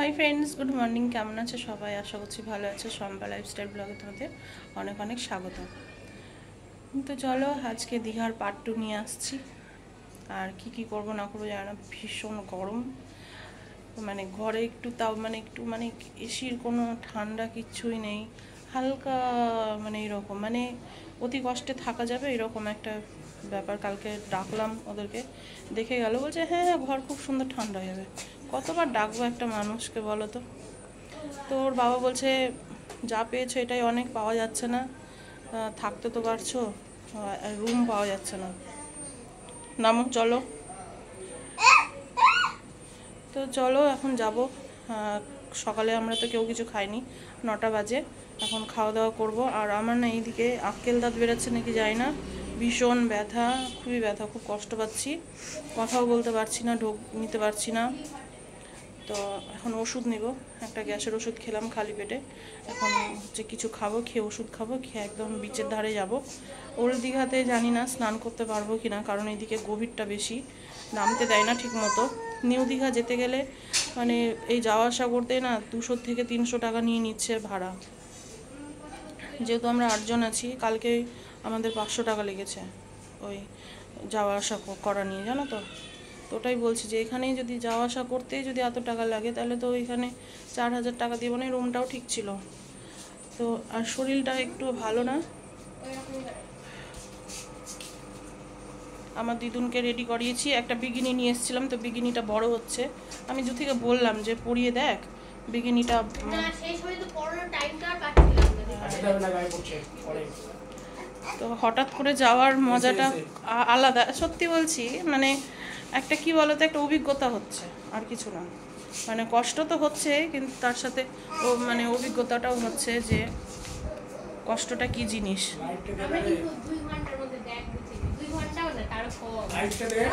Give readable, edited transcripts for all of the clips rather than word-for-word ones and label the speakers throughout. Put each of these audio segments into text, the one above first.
Speaker 1: Hi friends, good morning. কেমন আছে সবাই? আশা করছি ভালো আছে। শম্পা লাইফস্টাইল ব্লগে তোমাদের অনেক অনেক স্বাগত। তো চলো, আজকে দীঘার পার্ট 2 নিয়ে আসছি। আর কি করব না করবো জানি না, ভীষণ গরম। মানে ঘরে একটু তাও মানে এসির কোনো ঠান্ডা কিচ্ছুই নেই, হালকা মানে এরকম মানে অতি কষ্টে থাকা যাবে এরকম একটা ব্যাপার। কালকে ডাকলাম ওদেরকে, দেখে গেল, বলছে হ্যাঁ হ্যাঁ ঘর খুব সুন্দর ঠান্ডা হয়ে যাবে। কতবার ডাকবো একটা মানুষকে বলো তো? তো ওর বাবা বলছে যা পেয়েছো এটাই অনেক, পাওয়া যাচ্ছে না, থাকতে তো পারছো, রুম পাওয়া যাচ্ছে না। নামো চলো। তো চলো এখন যাব। সকালে আমরা তো কেউ কিছু খাইনি, 9টা বাজে। এখন খাওয়া দাওয়া করব। আর আমার না এইদিকে আক্কেল দাঁত বেরোচ্ছে নাকি যাই না, ভীষণ ব্যথা, খুবই ব্যথা, খুব কষ্ট পাচ্ছি, কথাও বলতে পারছি না, ঢোক নিতে পারছি না। তো এখন ওষুধ নেব, একটা গ্যাসের ওষুধ খেলাম খালি পেটে। এখন যে কিছু খাবো, খেয়ে ওষুধ খাবো, খেয়ে একদম বিচের ধারে যাব। ওল্ড দীঘাতে জানি না স্নান করতে পারবো কি না, কারণ এইদিকে গভীরটা বেশি, নামতে দেয় না ঠিক মতো। নিউ দীঘা যেতে গেলে মানে এই যাওয়া আসা করতে না 200 থেকে 300 টাকা নিয়ে নিচ্ছে ভাড়া। যেহেতু আমরা 8 জন আছি, কালকে আমাদের 500 টাকা লেগেছে ওই যাওয়া আসা করা নিয়ে, জানো তো। তো ওটাই বলছি যে এখানেই যদি যাওয়া আসা করতেই যদি এত টাকা লাগে, তাহলে তো ওইখানে 4000 টাকা দিয়ে, মানে রুমটাও ঠিক ছিল। তো আর শরীরটা একটু ভালো না। আমার দিদুনকে রেডি করিয়েছি, একটা বিগিনি নিয়ে এসেছিলাম, তো বিগিনিটা বড় হচ্ছে। আমি যুথিকে বললাম যে পরিয়ে দেখ বিগিনিটা। তো হঠাৎ করে যাওয়ার মজাটা আলাদা, সত্যি বলছি। মানে একটা কি বলতো, একটা অভিজ্ঞতা হচ্ছে, আর কিছু না। মানে কষ্ট তো হচ্ছে, কিন্তু তার সাথে ও মানে অভিজ্ঞতাটাও হচ্ছে যে কষ্টটা কি জিনিস।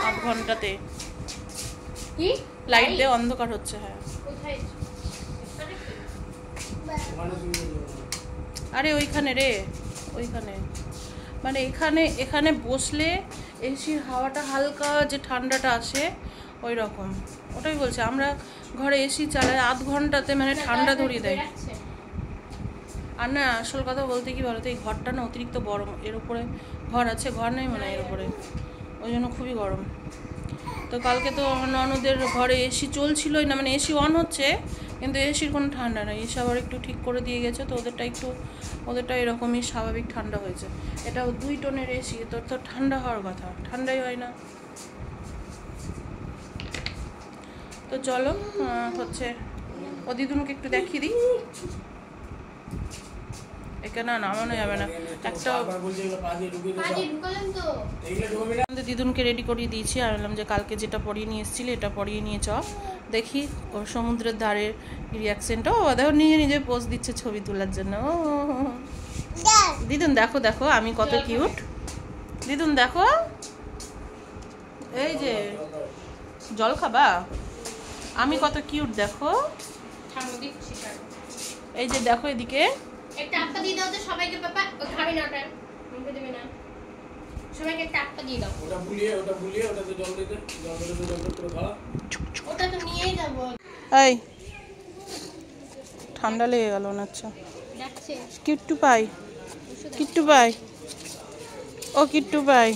Speaker 1: 8 ঘন্টাতে লাইট দিয়ে অন্ধকার হচ্ছে। হ্যাঁ, আরে ওইখানে রে, ওইখানে মানে এখানে বসলে এসির হাওয়াটা হালকা যে ঠান্ডাটা আসে ওই রকম। ওটাই বলছে, আমরা ঘরে এসি চালাই, আধ ঘন্টাতে মানে ঠান্ডা ধরিয়ে দেয়। আর না, আসল কথা বলতে কি বলতো, এই ঘরটা না অতিরিক্ত বড়, এর উপরে ঘর আছে, ঘর নেই মানে এর উপরে, ওই জন্য খুবই গরম। তো কালকে তো ননদের ঘরে এসি চলছিলই না, মানে এসি অন হচ্ছে কিন্তু এসির কোনো ঠান্ডা নেই। এসে আবার একটু ঠিক করে দিয়ে গেছে, তো ওদেরটা এরকমই স্বাভাবিক ঠান্ডা হয়েছে। এটা 2 টনের এসি, তো ঠান্ডা হওয়ার কথা, ঠান্ডাই হয় না। তো চলো হচ্ছে ও দিদুনকে একটু দেখিয়ে দিই। এখানে নামানো যাবে না, একটা দিদুনকে রেডি করিয়ে দিয়েছি। আর বললাম যে কালকে যেটা পরিয়ে নিয়ে এসেছিলি এটা পরিয়ে নিয়ে চ, দেখি ওর সমুদ্রের ধারের রিয়াকশনটা। ও দেখো নিজে নিজে পোজ দিচ্ছে ছবি তোলার জন্য। ও দিদুন দেখো দেখো আমি কত কিউট, দিদুন দেখো। এই যে জল খাবা, আমি কত কিউট দেখো। এই যে দেখো এদিকে
Speaker 2: একটা আপকা দিয়ে দাও তো সবাইকে, পাপা ও খাবে না, ওটা মুখে দেবে না, সবাইকে একটা আপকা দিয়ে দাও। ওটা বুলিয়ে ওটাতে জল দিতে, জল করে খাওয়া, ওটা তো নিয়েই যাব।
Speaker 1: এই ঠান্ডা লেগে গেল না? আচ্ছা
Speaker 2: যাচ্ছে
Speaker 1: কিট্টু পাই, কিট্টু পাই, ও কিট্টু পাই।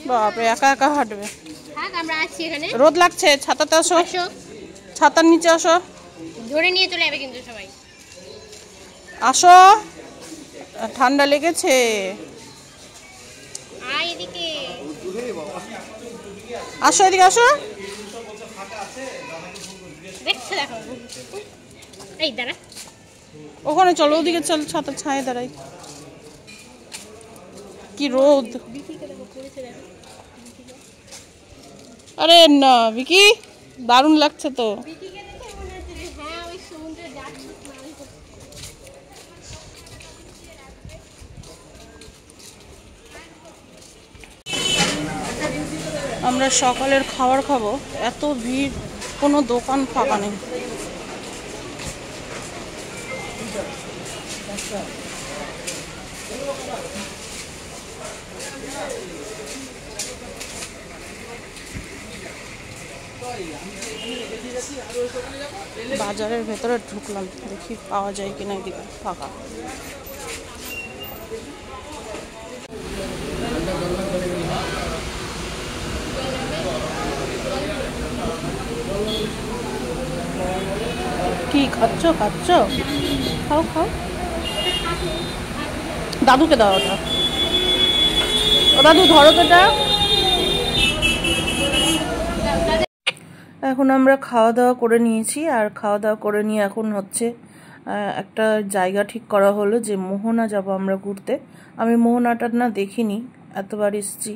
Speaker 1: বাপরে, একা একা হাঁটবে।
Speaker 2: থাক, আমরা আছি এখানে।
Speaker 1: রোদ লাগছে, ছাতাতে আসো, ছাতার নিচে আসো,
Speaker 2: ধরে নিয়ে চলে যাবে কিন্তু সবাই।
Speaker 1: আসো, ঠান্ডা লেগেছে।
Speaker 2: আয় এদিকে,
Speaker 1: আসো এদিকে আসো।
Speaker 2: দেখছো দেখো, এই দাঁড়া,
Speaker 1: ওখানে চলো, ওদিকে চল, ছাতা ছায়ে দাঁড়াই। কি রোদ! আরে না বিকি, দারুণ লাগছে তো।
Speaker 2: হ্যাঁ ওই সমুদ্রে যাচ্ছে।
Speaker 1: আমরা সকালের খাবার খাবো, এত ভিড়, কোনো দোকান ফাঁকা নেই। বাজারের ভেতরে ঢুকলাম, দেখি পাওয়া যায় কিনা এদিকে ফাঁকা। কি খাচ্ছ খাচ্ছ? খাও খাও, দাদুকে দাও ওটা। ও দাদু ধরো তো এটা। এখন আমরা খাওয়া দাওয়া করে নিয়েছি, আর খাওয়া দাওয়া করে নিয়ে এখন হচ্ছে একটা জায়গা ঠিক করা হলো যে মোহনা যাব আমরা ঘুরতে। আমি মোহনাটা না দেখিনি, এতবার এসেছি,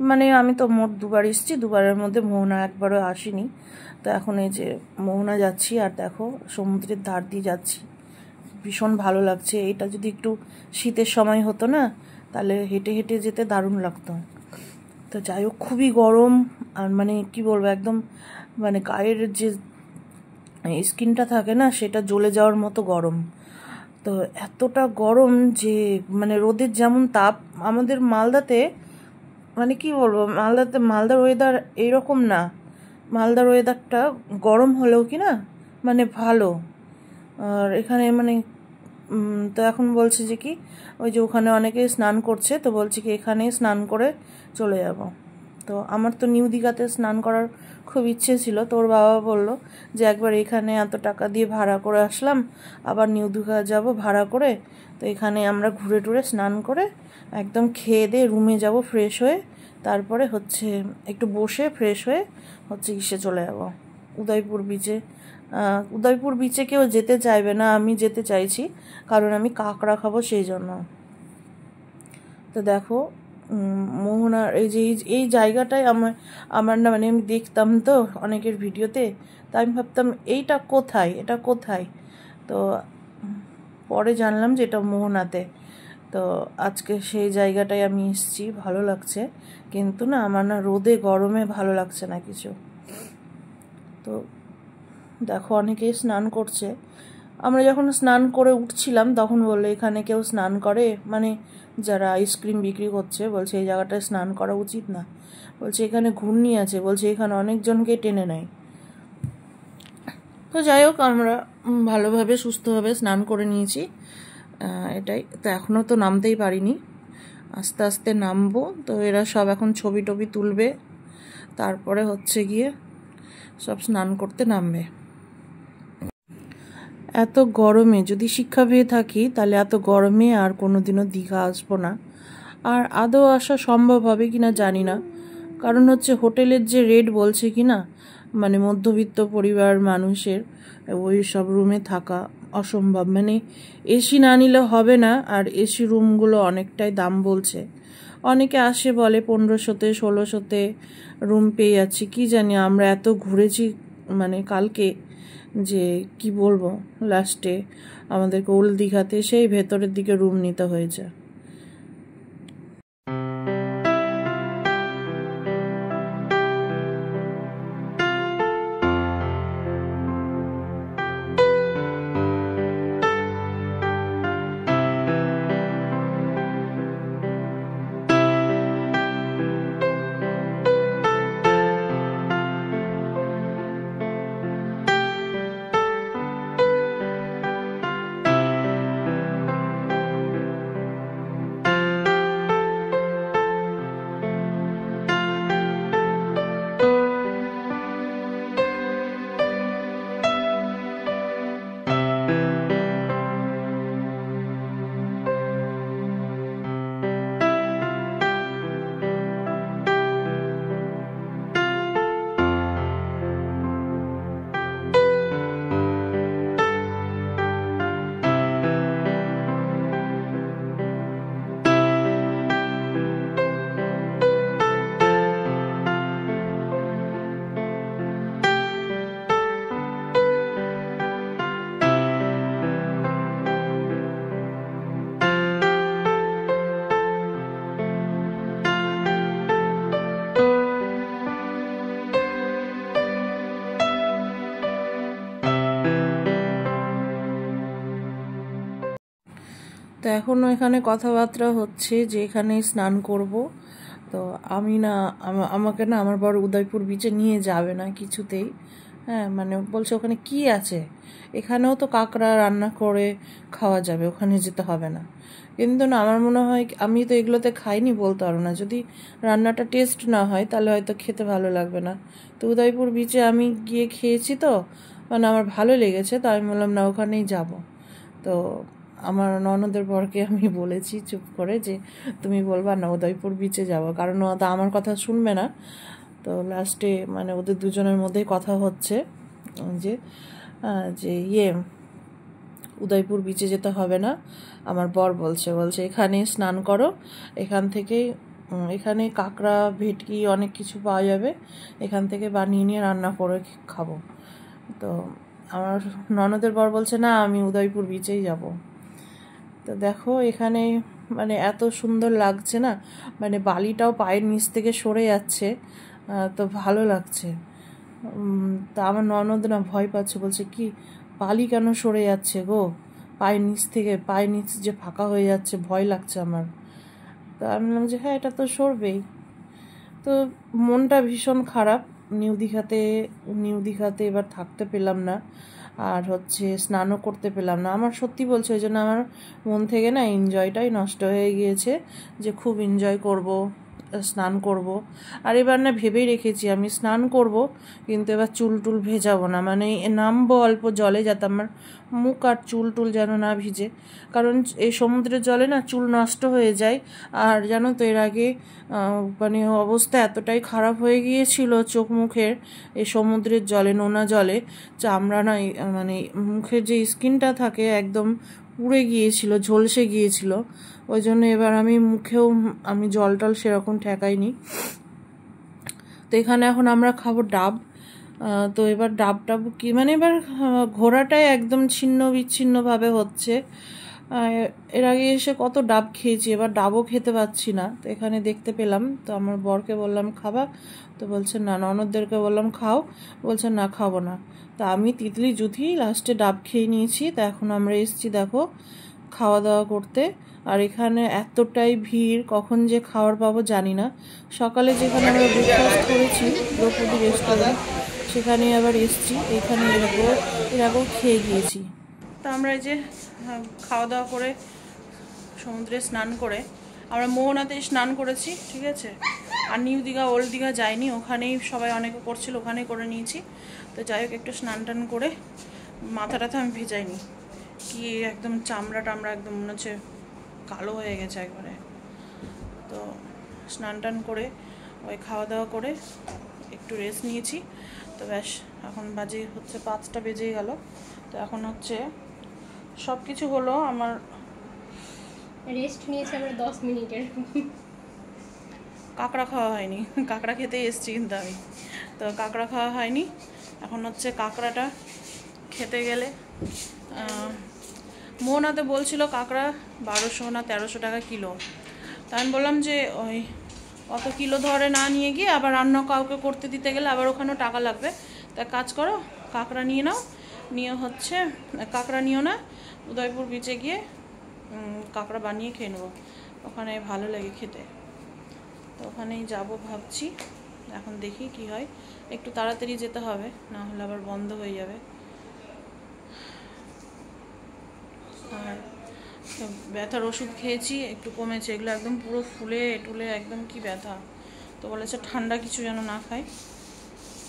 Speaker 1: মানে আমি তো মোট দুবার এসেছি, দুবারের মধ্যে মোহনা একবারও আসিনি। তো এখন এই যে মোহনা যাচ্ছি, আর দেখো সমুদ্রের ধার দিয়ে যাচ্ছি, ভীষণ ভালো লাগছে। এটা যদি একটু শীতের সময় হতো না, তাহলে হেঁটে হেঁটে যেতে দারুণ লাগতো। তো যাই হোক, খুবই গরম, আর মানে কি বলবো, একদম মানে গায়ের যে স্কিনটা থাকে না, সেটা জ্বলে যাওয়ার মতো গরম। তো এতটা গরম যে মানে রোদের যেমন তাপ, আমাদের মালদাতে মানে কি বলবো, মালদার ওয়েদার এইরকম না। মালদার ওয়েদারটা গরম হলেও কি না মানে ভালো। আর এখানে মানে তো এখন বলছে যে কি, ওই যে ওখানে অনেকে স্নান করছে, তো বলছে কি এখানে স্নান করে চলে যাব। তো আমার তো নিউ দীঘাতে স্নান করার খুব ইচ্ছে ছিল। তোর বাবা বলল যে একবার এখানে এত টাকা দিয়ে ভাড়া করে আসলাম, আবার নিউ দীঘা যাব ভাড়া করে, তো এখানে আমরা ঘুরে টুরে স্নান করে একদম খেয়ে দিয়ে রুমে যাব ফ্রেশ হয়ে, তারপরে হচ্ছে একটু বসে ফ্রেশ হয়ে হচ্ছে ইসে চলে যাব উদয়পুর বিচে। উদয়পুর বিচে কেউ যেতে চাইবে না, আমি যেতে চাইছি, কারণ আমি কাঁকড়া খাবো সেই জন্য। তো দেখো মোহনার এই জায়গাটাই আমার না মানে আমি দেখতাম তো অনেকের ভিডিওতে, তাই আমি ভাবতাম এটা কোথায়। তো পরে জানলাম যে এটা মোহনাতে। তো আজকে সেই জায়গাটায় আমি এসেছি, ভালো লাগছে, কিন্তু না আমার না রোদে গরমে ভালো লাগছে না কিছু। তো দেখো অনেকেই স্নান করছে। আমরা যখন স্নান করে উঠছিলাম তখন বললো এখানে কেউ স্নান করে, মানে যারা আইসক্রিম বিক্রি করছে, বলছে এই জায়গাটায় স্নান করা উচিত না, বলছে এখানে ঘূর্ণি আছে, বলছে এখানে অনেকজনকে টেনে নেয়। তো যাই হোক, আমরা ভালোভাবে সুস্থভাবে স্নান করে নিয়েছি, এটাই। তো এখনও তো নামতেই পারিনি, আস্তে আস্তে নামবো। তো এরা সব এখন ছবি টবি তুলবে, তারপরে হচ্ছে গিয়ে সব স্নান করতে নামবে। এত গরমে যদি শিক্ষা পেয়ে থাকি, তাহলে এত গরমে আর কোনোদিনও দীঘা আসবো না। আর আদৌ আসা সম্ভব হবে কিনা জানি না, কারণ হচ্ছে হোটেলের যে রেট বলছে কিনা, মানে মধ্যবিত্ত পরিবার মানুষের ওই সব রুমে থাকা অসম্ভব, মানে এসি না নিলে হবে না। আর এসি রুমগুলো অনেকটাই দাম বলছে। অনেকে আসে বলে 1500-তে 1600-তে রুম পেয়ে যাচ্ছি, কি জানি। আমরা এত ঘুরেছি মানে কালকে, যে কি বলবো, লাস্টে আমাদেরকে ওল্ড দীঘাতে সেই ভেতরের দিকে রুম নিতে হয়েছে। তো এখনও এখানে কথাবার্তা হচ্ছে যে এখানে স্নান করব। তো আমি না আমাকে না আমার বড় উদয়পুর বিচে নিয়ে যাবে না কিছুতেই। হ্যাঁ, মানে বলছে ওখানে কি আছে, এখানেও তো কাঁকড়া রান্না করে খাওয়া যাবে, ওখানে যেতে হবে না। কিন্তু না, আমার মনে হয় আমি তো এগুলোতে খাইনি, বলতে পারবো না। যদি রান্নাটা টেস্ট না হয় তাহলে হয়তো খেতে ভালো লাগবে না। তো উদয়পুর বিচে আমি গিয়ে খেয়েছি, তো মানে আমার ভালো লেগেছে, তো আমি বললাম না ওখানেই যাব। তো আমার ননদের বরকে আমি বলেছি চুপ করে যে তুমি বলবা না উদয়পুর বিচে যাব, কারণ ও তো আমার কথা শুনবে না। তো লাস্টে মানে ওদের দুজনের মধ্যেই কথা হচ্ছে যে যে উদয়পুর বিচে যেতে হবে না। আমার বর বলছে এখানে স্নান করো, এখান থেকেই এখানে কাঁকড়া ভেটকি অনেক কিছু পাওয়া যাবে, এখান থেকে বানিয়ে নিয়ে রান্না করে খাবো। তো আমার ননদের বর বলছে না আমি উদয়পুর বিচেই যাব। তো দেখো এখানে মানে এত সুন্দর লাগছে না, মানে বালিটাও পায়ের নিচ থেকে সরে যাচ্ছে, তো ভালো লাগছে। তা আমার ননদ না ভয় পাচ্ছে, বলছে কি বালি কেন সরে যাচ্ছে গো, পায়ের নিচ থেকে, পায়ের নিচ যে ফাঁকা হয়ে যাচ্ছে, ভয় লাগছে আমার। তো আমি বললাম যে হ্যাঁ এটা তো সরবেই। তো মনটা ভীষণ খারাপ, নিউ দীঘাতে এবার থাকতে পেলাম না, আর হচ্ছে স্নানও করতে পেলাম না। আমার সত্যি বলছে ওই জন্য আমার মন থেকে না এনজয়টাই নষ্ট হয়ে গিয়েছে, যে খুব এনজয় করব, স্নান করব। আর এবার না ভেবেই রেখেছি আমি স্নান করব, কিন্তু এবার চুল টুল ভেজাবো না, মানে নামবো অল্প জলে যাতে আমার মুখ আর চুল টুল যেন না ভিজে, কারণ এই সমুদ্রের জলে না চুল নষ্ট হয়ে যায়। আর জানো তো এর আগে মানে অবস্থা এতটাই খারাপ হয়ে গিয়েছিল চোখ মুখের এই সমুদ্রের জলে, নোনা জলে, চামড়া না মানে মুখের যে স্কিনটা থাকে একদম পুড়ে গিয়েছিল, ঝলসে গিয়েছিল। ওই জন্য এবার আমি মুখেও আমি জল টল সেরকম ঠেকাইনি। তো এখানে এখন আমরা খাবো ডাব। তো এবার ডাব কি মানে এবার ঘোরাটাই একদম ছিন্ন বিচ্ছিন্নভাবে হচ্ছে। এর আগে এসে কত ডাব খেয়েছি, এবার ডাবও খেতে পাচ্ছি না। তো এখানে দেখতে পেলাম, তো আমার বরকে বললাম খাবা, তো বলছে না। ননদদেরকে বললাম খাও, বলছে না খাবো না। তা আমি তিতলি জুথি লাস্টে ডাব খেয়ে নিয়েছি। তা এখন আমরা এসেছি দেখো খাওয়া দাওয়া করতে। আর এখানে এতটাই ভিড়, কখন যে খাবার পাবো জানি না। সকালে যেখানে আমরা ব্রেকফাস্ট করেছি দ্রৌপদী রেস্টুরেন্ট, সেখানে আবার এসছি, এখানে এর আগেও খেয়ে গিয়েছি। তা আমরা এই যে খাওয়া দাওয়া করে সমুদ্রে স্নান করে আমরা মোহনাতে স্নান করেছি, ঠিক আছে। আর নিউ দীঘা ওল্ড দীঘা যাইনি, ওখানেই সবাই অনেকে করছিল, ওখানেই করে নিয়েছি। তো যাই হোক একটু স্নান টান করে, মাথা টাথা আমি ভেজাইনি, কি একদম চামড়া টামড়া একদম মনে হচ্ছে কালো হয়ে গেছে একবারে। তো স্নান টান করে ওই খাওয়া দাওয়া করে একটু রেস্ট নিয়েছি। তো ব্যাস এখন বাজে হচ্ছে 5টা বেজেই গেল। তো এখন হচ্ছে সব কিছু হলো, আমার
Speaker 2: রেস্ট নিয়েছে আমরা 10 মিনিটের।
Speaker 1: কাঁকড়া খাওয়া হয়নি, কাঁকড়া খেতে এসেছি কিন্তু আমি, তো কাঁকড়া খাওয়া হয়নি। এখন হচ্ছে কাঁকড়াটা খেতে গেলে মোহনাতে বলছিল কাঁকড়া 1200 না 1300 টাকা কিলো। তা আমি বললাম যে ওই অত কিলো ধরে না নিয়ে গিয়ে আবার রান্না কাউকে করতে দিতে গেলে আবার ওখানেও টাকা লাগবে। তা কাজ করো, কাঁকড়া নিয়ে নাও, নিয়ে হচ্ছে কাঁকড়া নিও না, উদয়পুর বিচে গিয়ে কাঁকড়া বানিয়ে খেয়ে নেবো, ওখানে ভালো লাগে খেতে। তো ওখানেই যাবো ভাবছি, এখন দেখি কি হয়। একটু তাড়াতাড়ি যেতে হবে, না হলে আবার বন্ধ হয়ে যাবে। আর ব্যথার ওষুধ খেয়েছি, একটু কমেছে, এগুলো একদম পুরো ফুলে টুলে একদম কি ব্যথা। তো বলেছে ঠান্ডা কিছু যেন না খাই।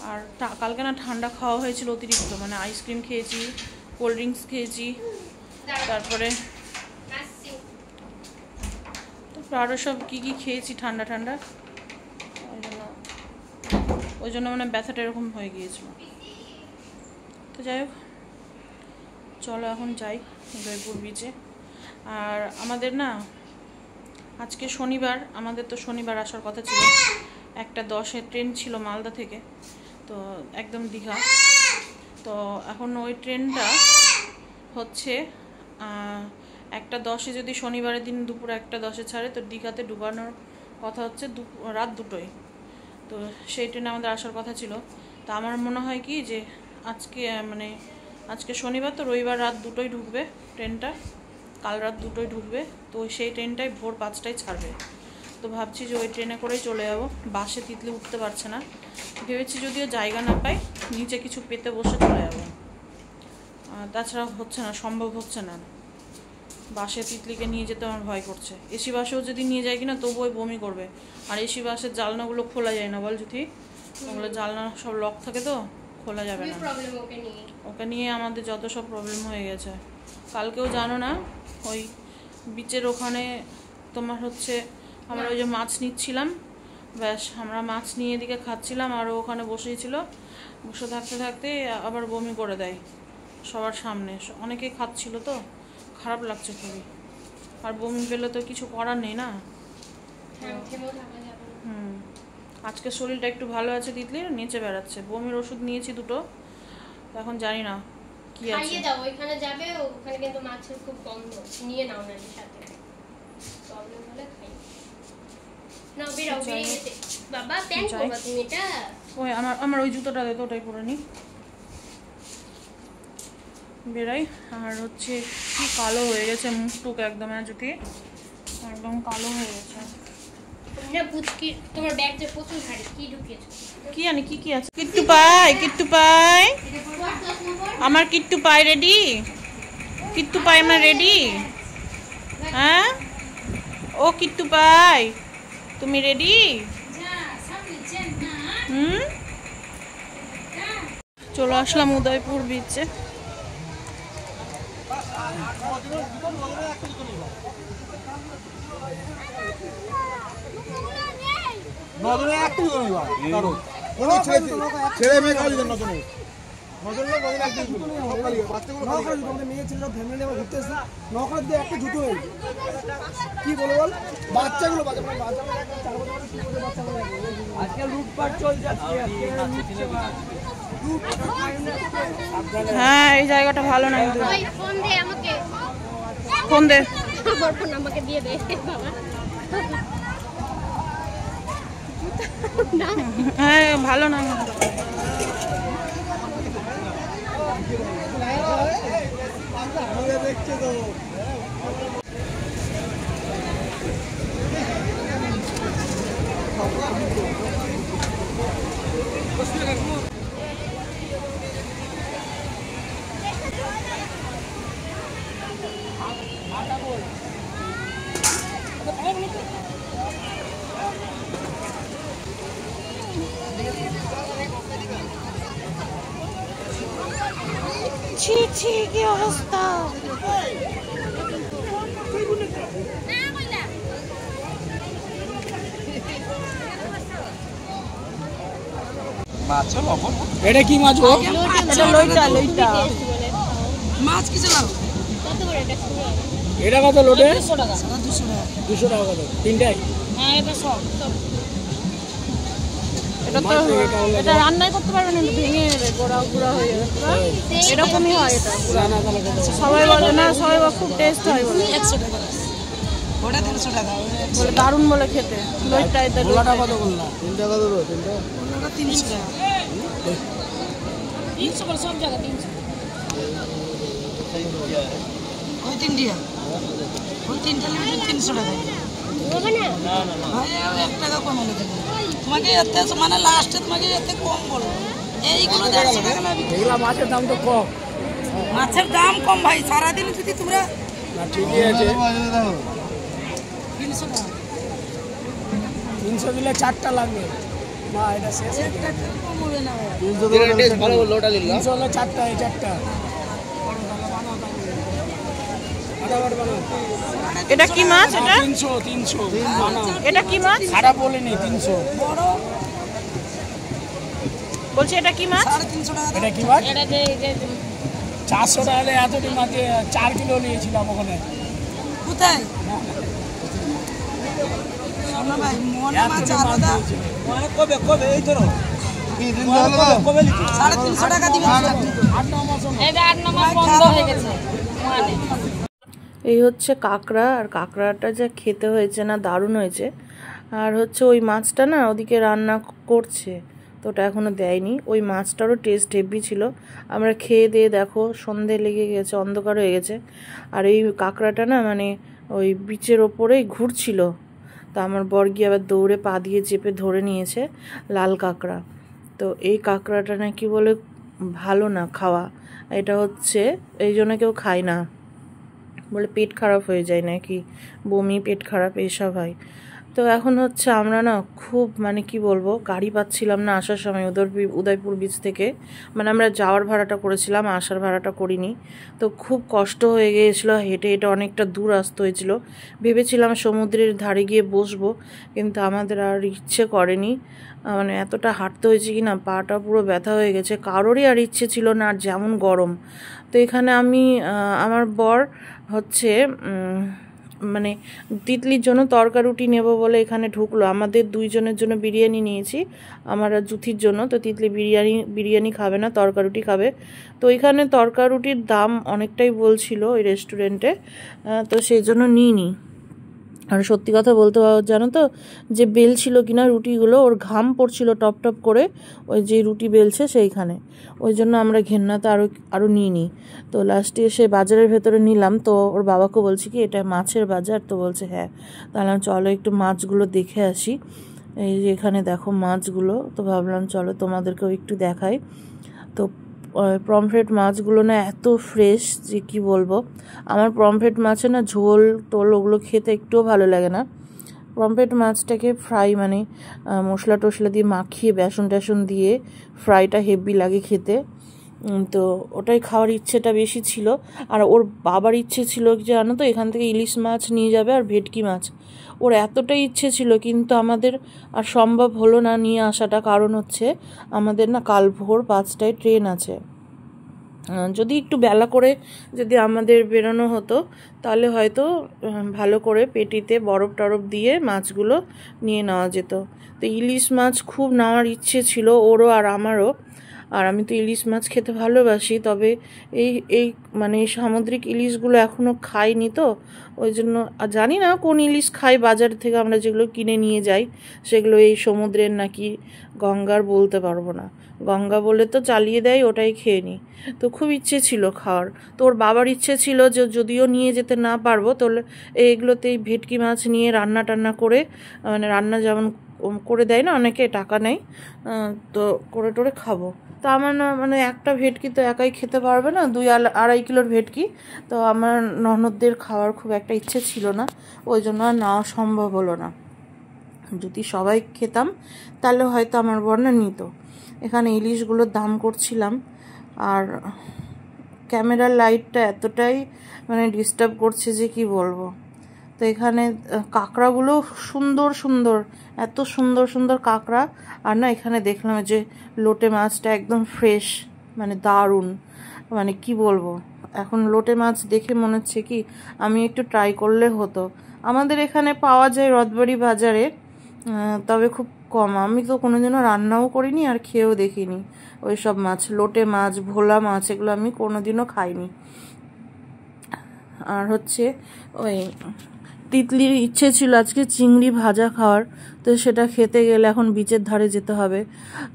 Speaker 1: আর কালকে না ঠান্ডা খাওয়া হয়েছিল অতিরিক্ত, মানে আইসক্রিম খেয়েছি, কোল্ড ড্রিঙ্কস খেয়েছি, তারপরে আরও সব কী কী খেয়েছি ঠান্ডা ঠান্ডা, ওই জন্য মানে ব্যথাটা এরকম হয়ে গিয়েছিল। তো যাই হোক চলো এখন যাই উদয়পুর বিচে। আর আমাদের না আজকে শনিবার, আমাদের তো শনিবার আসার কথা ছিল, একটা 10-এর ট্রেন ছিল মালদা থেকে, তো একদম দীঘা। তো এখন ওই ট্রেনটা হচ্ছে 1:10 যদি শনিবারের দিন দুপুর 1:10 ছাড়ে, তো দীঘাতে ডুবানোর কথা হচ্ছে রাত 2টোয়। তো সেই ট্রেনে আমাদের আসার কথা ছিল। তো আমার মনে হয় কি যে আজকে শনিবার, তো রবিবার রাত 2টোয় ঢুকবে ট্রেনটা, কাল রাত 2টোয় ঢুকবে। তো সেই ট্রেনটাই ভোর 5টায় ছাড়বে। তো ভাবছি যে ওই ট্রেনে করেই চলে যাব। বাসে তিতলি উঠতে পারছে না, ভেবেছি যদিও জায়গা না পাই নিচে কিছু পেতে বসে চলে যাব। তাছাড়া হচ্ছে না, সম্ভব হচ্ছে না। বাসে তিতলিকে নিয়ে যেতে আমার ভয় করছে। এসি বাসেও যদি নিয়ে যায় কিনা তবুও বমি করবে। আর এসি বাসের জানলাগুলো খোলা যায় না বল যদি, ওগুলো জানলা সব লক থাকে তো খোলা যাবে না। ওকে নিয়ে আমাদের যত সব প্রবলেম হয়ে গেছে। কালকেও জানো না ওই বিচের ওখানে তোমার হচ্ছে আমরা ওই যে মাছ নিচ্ছিলাম, ব্যাস আমরা মাছ নিয়ে এদিকে খাচ্ছিলাম আর ওখানে বসেই ছিল। বসে থাকতে থাকতে আবার বমি করে দেয় সবার সামনে। অনেকেই খাচ্ছিল তো, খারাপ লাগছে খুবই। আর বমি পেলে তো কিছু করার নেই না। আজকে শরীরটা একটু ভালো আছে তিতলির, নিচে বেড়াচ্ছে। বমির ওষুধ নিয়েছি 2টো, এখন জানি না কি আছে।
Speaker 2: খাইয়ে দাও, ওইখানে যাবে, ওখানে কিন্তু মাছের খুব গন্ধ, নিয়ে নাও না সাথে, প্রবলেম হলে খাই না। বেরাও, বেরিয়ে গেছে বাবা। প্যান্ট পরবা তুমি? এটা
Speaker 1: ওই আমার ওই জুতোটা দে তো, ওটাই পরে নি, বেরাই। আর হচ্ছে কি কালো হয়ে গেছে মুখটুক একদম, যদি একদম কালো হয়ে গেছে
Speaker 2: না। পুচকি তোমার ব্যাগ যে প্রচুর ভারী, কি ঢুকিয়েছো?
Speaker 1: কি জানি কি কি আছে। কিট্টু পাই, কিট্টু পাই, আমার কিট্টু পাই রেডি? কিট্টু পাই আমার রেডি? হ্যাঁ ও কিট্টু পাই, তুমি রেডি? চলে আসলাম উদয়পুর বিচে।
Speaker 3: ছেলে মেয়ে কাজ নজনে কি বলো বল, বাচ্চাগুলো আজকাল লুটপাট চলছে।
Speaker 1: হ্যাঁ এই জায়গাটা ভালো না।
Speaker 2: ফোন দে আমাকে,
Speaker 1: ফোন দে,
Speaker 2: ফোন আমাকে দিয়ে দে বাবা।
Speaker 1: হ্যাঁ ভালো না।
Speaker 3: দেখছে তো
Speaker 1: ছি ছি কি অবস্থা।
Speaker 3: এটা কি মাছ গো?
Speaker 1: এটা লইটা, লইটা
Speaker 2: মাছ কি চালাও? কত বড় এটা?
Speaker 3: এটা কত লোটে?
Speaker 2: 200 টাকা।
Speaker 3: 200 টাকা কত? তিনটাই?
Speaker 2: হ্যাঁ এটা সব।
Speaker 1: এটা তো এটা রান্নাই করতে পারবে না, ভেঙে যাবে, গোড়া গুঁড়া হয়ে যাবে। এরকমই হয় এটা। সবাই বলে না, সবাই খুব টেস্ট হয় বলে।
Speaker 2: 100 টাকা। ওটা 300 টাকা।
Speaker 1: বলে দারুণ বলে খেতে। লইটা এটা
Speaker 3: গোলাটা কত বললা? 3 টাকা দেবো? 3 টাকা?
Speaker 2: ওটা 300 টাকা। 300 করে সব জায়গা 300। ওই 3 টাকা। ওই 3টা নিলে 300 টাকা। হবে না? না না না। ভাই 1 টাকা কমে দেব। তোমাকে এত মানে লাস্টে তোমাকে এত কম বলবো। এইগুলো 150 টাকা লাগবে।
Speaker 3: এগুলা মাছের দাম তো কম।
Speaker 2: মাছের দাম কম ভাই, সারা দিন যদি তোমরা
Speaker 3: না ঠিকই আছে।
Speaker 2: 300 টাকা।
Speaker 3: 300 দিলে 4টা লাগবে। মা এটা শেষ হয়ে গেছে।
Speaker 2: কম হবে না ভাই।
Speaker 3: 300 দিলে ভালো লোটা দিল। 300 হলে 4টা, এই 4টা।
Speaker 1: এটা কি মাছ? এটা
Speaker 3: 300
Speaker 1: এটা কি মাছ?
Speaker 3: সারা বলিনি 300।
Speaker 1: বলছি এটা কি মাছ?
Speaker 2: 350 টাকা।
Speaker 3: এটা কি মাছ?
Speaker 2: এটা যে
Speaker 3: 400 টাকা হলে এতটি মাছে 4 কিলো নিয়েছিলাম ওখানে।
Speaker 2: কোথায়? শোনো ভাই, মনে মাছ আলাদা।
Speaker 3: মানে কবে কবে এই ধরো কি দিন হলো কবে লিখি
Speaker 2: 350 টাকা দিবেন।
Speaker 3: 8-9 মাস হলো।
Speaker 2: এটা 8 নম্বর বন্ধ হয়ে গেছে। মানে
Speaker 1: এই হচ্ছে কাঁকড়া। আর কাঁকড়াটা যা খেতে হয়েছে না, দারুণ হয়েছে। আর হচ্ছে ওই মাছটা না ওদিকে রান্না করছে, তো ওটা এখনও দেয়নি। ওই মাছটারও টেস্ট হেভি ছিল। আমরা খেয়ে দিয়ে দেখো সন্ধে লেগে গেছে, অন্ধকার হয়ে গেছে। আর এই কাঁকড়াটা না মানে ওই বিচের ওপরেই ঘুরছিল, তো আমার বর গিয়ে আবার দৌড়ে পা দিয়ে চেপে ধরে নিয়েছে লাল কাঁকড়া। তো এই কাঁকড়াটা নাকি বলে ভালো না খাওয়া, এটা হচ্ছে এই জন্য কেউ খায় না, বলে পেট খারাপ হয়ে যায় নাকি, বমি পেট খারাপ এসব হয়। তো এখন হচ্ছে আমরা না খুব মানে কি বলবো, গাড়ি পাচ্ছিলাম না আসার সময় উদয়পুর বিচ থেকে, মানে আমরা যাওয়ার ভাড়াটা করেছিলাম, আসার ভাড়াটা করিনি। তো খুব কষ্ট হয়ে গিয়েছিলো, হেঁটে হেঁটে অনেকটা দূর আসতে হয়েছিল। ভেবেছিলাম সমুদ্রের ধারে গিয়ে বসবো, কিন্তু আমাদের আর ইচ্ছে করেনি, মানে এতটা হাঁটতে হয়েছে কি না, পাটা পুরো ব্যথা হয়ে গেছে, কারোরই আর ইচ্ছে ছিল না, আর যেমন গরম। তো এখানে আমি আমার বর হচ্ছে মানে তিতলির জন্য তরকা রুটি নেব বলে এখানে ঢুকলো। আমাদের দুইজনের জন্য বিরিয়ানি নিয়েছি, আমার আর জুথির জন্য। তো তিতলি বিরিয়ানি খাবে না, তরকা রুটি খাবে। তো এখানে তরকা রুটির দাম অনেকটাই বলছিল ওই রেস্টুরেন্টে, তো সেই জন্য নিইনি। আর সত্যি কথা বলতে জানো তো, যে বেলছিল কিনা রুটিগুলো, ওর ঘাম পড়ছিল টপ টপ করে, ওই যে রুটি বেলছে সেইখানে, ওই জন্য আমরা ঘেন্নাতে আরও নিইনি। তো লাস্টে এসে বাজারের ভেতরে নিলাম। তো ওর বাবাকে বলছি কি এটা মাছের বাজার, তো বলছে হ্যাঁ। তাহলে চলো একটু মাছগুলো দেখে আসি। এই যে এখানে দেখো মাছগুলো, তো ভাবলাম চলো তোমাদেরকেও একটু দেখাই। তো পমফ্রেট মাছগুলো না এত ফ্রেশ যে কি বলবো। আমার পমফ্রেট মাছে না ঝোল টোল ওগুলো খেতে একটুও ভালো লাগে না। পমফ্রেট মাছটাকে ফ্রাই মানে মশলা টশলা দিয়ে মাখিয়ে বেসন টেসন দিয়ে ফ্রাইটা হেভি লাগে খেতে। তো ওটাই খাওয়ার ইচ্ছেটা বেশি ছিল। আর ওর বাবার ইচ্ছে ছিল জানো তো, এখান থেকে ইলিশ মাছ নিয়ে যাবে আর ভেটকি মাছ, ওর এতটাই ইচ্ছে ছিল, কিন্তু আমাদের আর সম্ভব হলো না নিয়ে আসাটা। কারণ হচ্ছে আমাদের না কাল ভোর 5টায় ট্রেন আছে। যদি একটু বেলা করে যদি আমাদের বেরোনো হতো, তাহলে হয়তো ভালো করে পেটিতে বরফ টরফ দিয়ে মাছগুলো নিয়ে নেওয়া যেত। তো ইলিশ মাছ খুব নেওয়ার ইচ্ছে ছিল ওরও আর আমারও। আর আমি তো ইলিশ মাছ খেতে ভালোবাসি, তবে এই মানে সামুদ্রিক ইলিশগুলো এখনও খাইনি, তো ওই জন্য জানি না কোন ইলিশ খাই বাজার থেকে আমরা যেগুলো কিনে নিয়ে যাই, সেগুলো এই সমুদ্রের নাকি গঙ্গার বলতে পারবো না, গঙ্গা বলে তো চালিয়ে দেয়, ওটাই খেয়ে নিই। তো খুব ইচ্ছে ছিল খাওয়ার। তো ওর বাবার ইচ্ছে ছিল যে যদিও নিয়ে যেতে না পারবো, তাহলে এইগুলোতেই ভেটকি মাছ নিয়ে রান্না টান্না করে, মানে রান্না যেমন করে দেয় না অনেকে, টাকা নেয়, তো করে টোরে খাবো। তো আমার না মানে একটা ভেটকি তো একাই খেতে পারবে না, 2-2.5 কিলোর ভেটকি। তো আমার ননদদের খাওয়ার খুব একটা ইচ্ছে ছিল না, ওই জন্য আর নেওয়া সম্ভব হলো না। যদি সবাই খেতাম তাহলে হয়তো আমার বর্ণা নিত। এখানে ইলিশগুলোর দাম করছিলাম, আর ক্যামেরার লাইটটা এতটাই মানে ডিস্টার্ব করছে যে কি বলবো। তো এখানে কাঁকড়াগুলো সুন্দর সুন্দর, এত সুন্দর সুন্দর কাঁকড়া। আর না এখানে দেখলাম যে লোটে মাছটা একদম ফ্রেশ, মানে দারুণ, মানে কি বলবো। এখন লোটে মাছ দেখে মনে হচ্ছে কি আমি একটু ট্রাই করলে হতো। আমাদের এখানে পাওয়া যায় রথবাড়ি বাজারে, তবে খুব কম। আমি তো কোনোদিনও রান্নাও করিনি আর খেয়েও দেখিনি ওই সব মাছ, লোটে মাছ, ভোলা মাছ, এগুলো আমি কোনোদিনও খাইনি। আর হচ্ছে ওই তিতলির ইচ্ছে ছিল আজকে চিংড়ি ভাজা খাওয়ার, তো সেটা খেতে গেলে এখন বিচের ধারে যেতে হবে।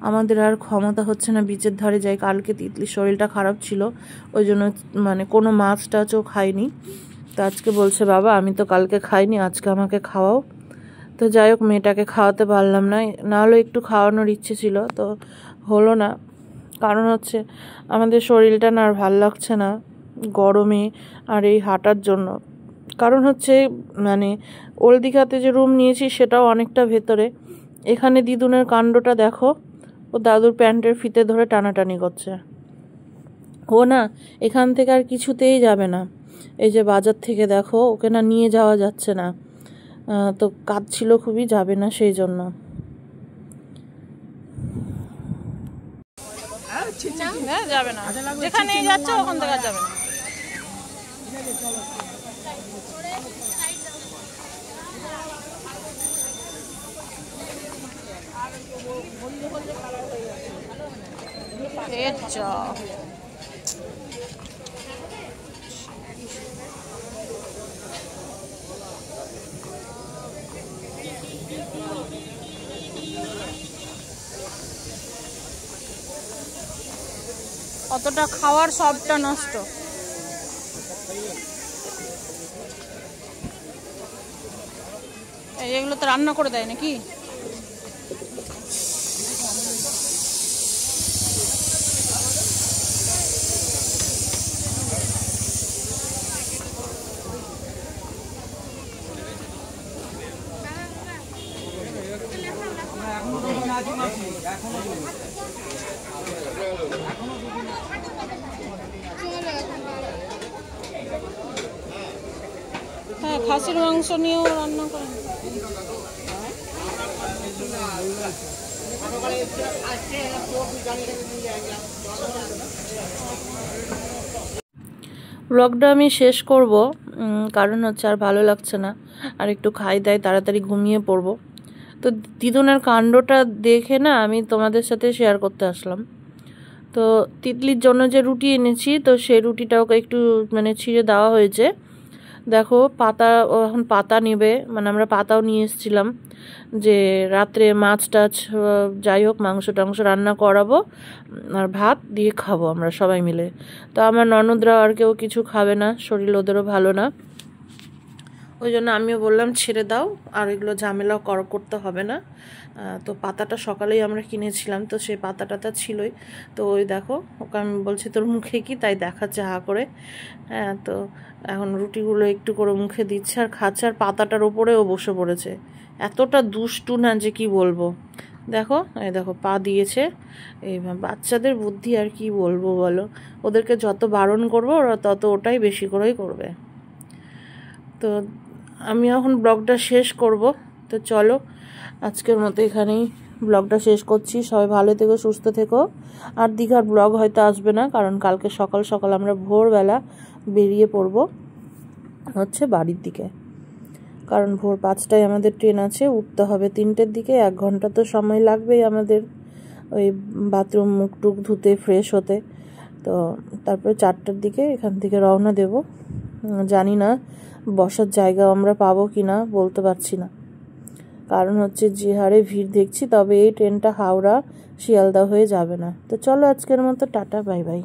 Speaker 1: আমাদের আর ক্ষমতা হচ্ছে না বিচের ধারে যাই। কালকে তিতলির শরীরটা খারাপ ছিল, ওই জন্য মানে কোনো মাছ টাছও খাইনি। তো আজকে বলছে বাবা আমি তো কালকে খাইনি, আজকে আমাকে খাওয়াও। তো যাই হোক মেয়েটাকে খাওয়াতে পারলাম না, নাহলে একটু খাওয়ানোর ইচ্ছে ছিল, তো হলো না। কারণ হচ্ছে আমাদের শরীরটা না আর ভাল লাগছে না গরমে আর এই হাঁটার জন্য। কারণ হচ্ছে মানে ওল্ড দীঘাতে যে রুম নিয়েছি সেটাও অনেকটা ভেতরে। এখানে দিদুনের কাণ্ডটা দেখো, ও দাদুর প্যান্টের ফিতে ধরে টানাটানি করছে। ও না এখান থেকে আর কিছুতেই যাবে না, এই যে বাজার থেকে দেখো ওকে না নিয়ে যাওয়া যাচ্ছে না, তো কাঁদছিল খুবই, যাবে না সেই জন্য। যাবে না, যেখানে যাচ্ছে ওখান থেকে যাবে না। অতটা খাওয়ার সবটা নষ্ট। এগুলো ওগুলোতে রান্না করে দেয় নাকি? হ্যাঁ, খাসির মাংস নিয়েও রান্না করেন। ব্লগটা আমি শেষ করব, কারণ হচ্ছে আর ভালো লাগছে না, আর একটু খাই দাই তাড়াতাড়ি ঘুমিয়ে পড়বো। তো দিদুনের কাণ্ডটা দেখে না আমি তোমাদের সাথে শেয়ার করতে আসলাম। তো তিতলির জন্য যে রুটি এনেছি, তো সেই রুটিটাও একটু মানে ছিঁড়ে দেওয়া হয়েছে। দেখো পাতা, এখন পাতা নেবে, মানে আমরা পাতাও নিয়ে এসেছিলাম যে রাত্রে মাছ টাছ যাই হোক মাংস টাংস রান্না করাবো আর ভাত দিয়ে খাবো আমরা সবাই মিলে। তো আমার ননদরা আর কেউ কিছু খাবে না, শরীর ওদেরও ভালো না, ওই জন্য আমিও বললাম ছেড়ে দাও, আর এগুলো ঝামেলাও করতে হবে না। তো পাতাটা সকালেই আমরা কিনেছিলাম, তো সেই পাতাটা ছিলই। তো ওই দেখো ওকে আমি বলছি তোর মুখে কি, তাই দেখাচ্ছে হা করে। হ্যাঁ, তো এখন রুটিগুলো একটু করে মুখে দিচ্ছে আর খাচ্ছে, আর পাতাটার ওপরেও বসে পড়েছে। এতটা দুষ্টু না যে কি বলবো। দেখো এই দেখো পা দিয়েছে। এই বাচ্চাদের বুদ্ধি আর কি বলবো বলো, ওদেরকে যত বারণ করবো ওরা তত ওটাই বেশি করেই করবে। তো আমি এখন ব্লগটা শেষ করব। তো চলো আজকের মতো এখানেই ব্লগটা শেষ করছি। সবাই ভালো থেকো, সুস্থ থেকো। আর দীঘার ব্লগ হয়তো আসবে না, কারণ কালকে সকাল সকাল আমরা ভোরবেলা বেরিয়ে পড়ব হচ্ছে বাড়ির দিকে, কারণ ভোর 5টায় আমাদের ট্রেন আছে, উঠতে হবে 3টের দিকে। 1 ঘন্টা তো সময় লাগবেই আমাদের ওই বাথরুম মুখ টুক ধুতে ফ্রেশ হতে। তো তারপরে 4টার দিকে এখান থেকে রওনা দেব। জানি না বসার জায়গা আমরা পাবো কি না, বলতে পারছি না, কারণ হচ্ছে যে হারে ভিড় দেখছি। তবে এই ট্রেনটা হাওড়া শিয়ালদা হয়ে যাবে না। তো চলো আজকের মতো টাটা, বাই বাই।